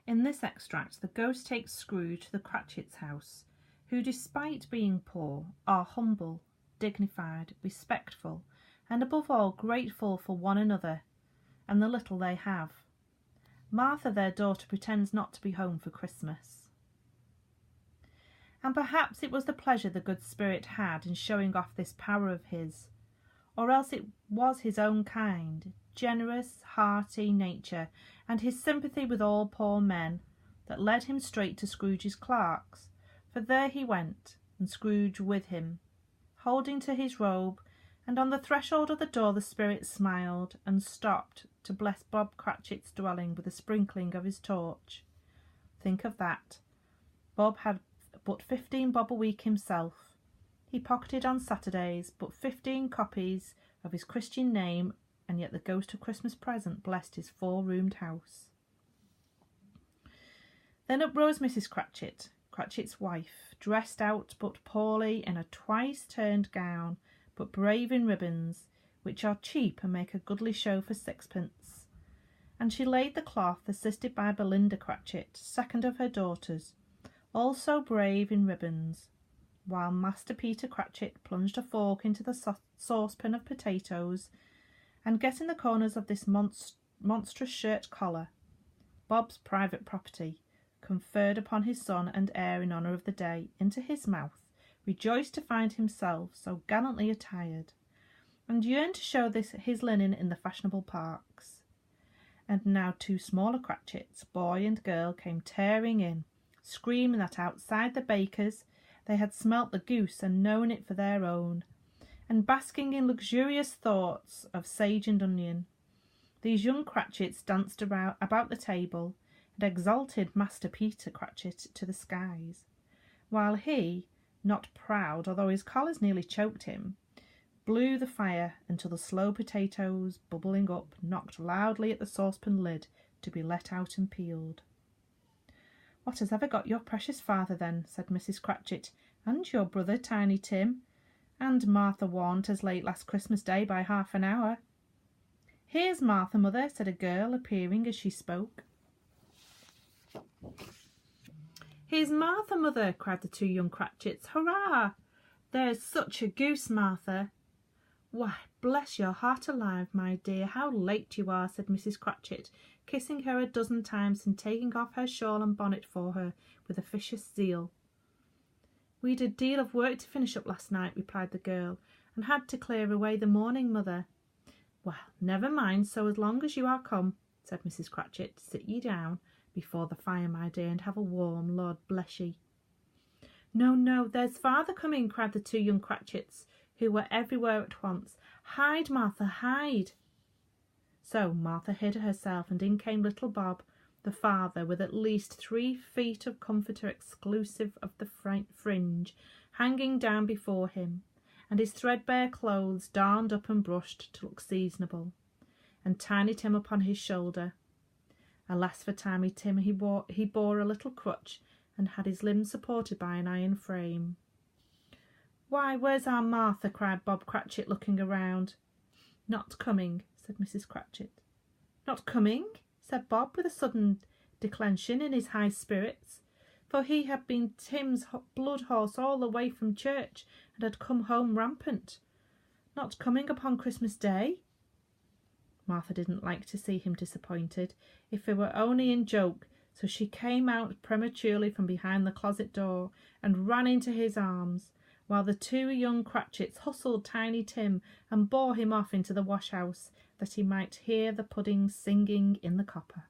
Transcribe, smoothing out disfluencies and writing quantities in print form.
In this extract, the ghost takes Scrooge to the Cratchits' house, who, despite being poor, are humble, dignified, respectful, and above all grateful for one another and the little they have. Martha, their daughter, pretends not to be home for Christmas. And perhaps it was the pleasure the good spirit had in showing off this power of his, or else it was his own kind, generous, hearty nature, and his sympathy with all poor men, that led him straight to Scrooge's clerks, for there he went, and Scrooge with him, holding to his robe, and on the threshold of the door the spirit smiled, and stopped to bless Bob Cratchit's dwelling with a sprinkling of his torch. Think of that. Bob had but 15 bob a week himself. He pocketed on Saturdays but 15 copies of his Christian name, and yet the ghost of Christmas present blessed his 4-roomed house. Then up rose Mrs. Cratchit, Cratchit's wife, dressed out but poorly in a twice-turned gown, but brave in ribbons, which are cheap and make a goodly show for sixpence. And she laid the cloth, assisted by Belinda Cratchit, second of her daughters, also brave in ribbons, while Master Peter Cratchit plunged a fork into the saucepan of potatoes, and getting the corners of this monstrous shirt collar, Bob's private property, conferred upon his son and heir in honour of the day, into his mouth, rejoiced to find himself so gallantly attired, and yearned to show his linen in the fashionable parks. And now 2 smaller Cratchits, boy and girl, came tearing in, screaming that outside the baker's they had smelt the goose and known it for their own, and basking in luxurious thoughts of sage and onion. These young Cratchits danced about the table, and exalted Master Peter Cratchit to the skies, while he, not proud, although his collars nearly choked him, blew the fire until the slow potatoes, bubbling up, knocked loudly at the saucepan lid to be let out and peeled. "What has ever got your precious father, then?" said Mrs. Cratchit, "and your brother, Tiny Tim, and Martha warned as late last Christmas Day by half an hour." "Here's Martha, mother," said a girl, appearing as she spoke. "Here's Martha, mother," cried the 2 young Cratchits. "Hurrah! There's such a goose, Martha." "Why, bless your heart alive, my dear, how late you are," said Mrs. Cratchit, kissing her a dozen times and taking off her shawl and bonnet for her with officious zeal. "We'd a deal of work to finish up last night," replied the girl, "and had to clear away the morning, mother." "Well, never mind, so as long as you are come," said Mrs. Cratchit. "Sit ye down before the fire, my dear, and have a warm, Lord bless ye." "No, no, there's father coming," cried the 2 young Cratchits, who were everywhere at once. "Hide, Martha, hide." So Martha hid herself, and in came little Bob, the father, with at least 3 feet of comforter exclusive of the fringe hanging down before him, and his threadbare clothes darned up and brushed to look seasonable, and Tiny Tim upon his shoulder. Alas for Tiny Tim, he bore a little crutch, and had his limbs supported by an iron frame. "Why, where's our Martha?" cried Bob Cratchit, looking around. "Not coming," said Mrs. Cratchit. "Not coming?" said Bob, with a sudden declension in his high spirits, for he had been Tim's blood horse all the way from church, and had come home rampant. "Not coming upon Christmas Day?" Martha didn't like to see him disappointed, if it were only in joke, so she came out prematurely from behind the closet door and ran into his arms, while the 2 young Cratchits hustled Tiny Tim and bore him off into the wash-house, that he might hear the pudding singing in the copper.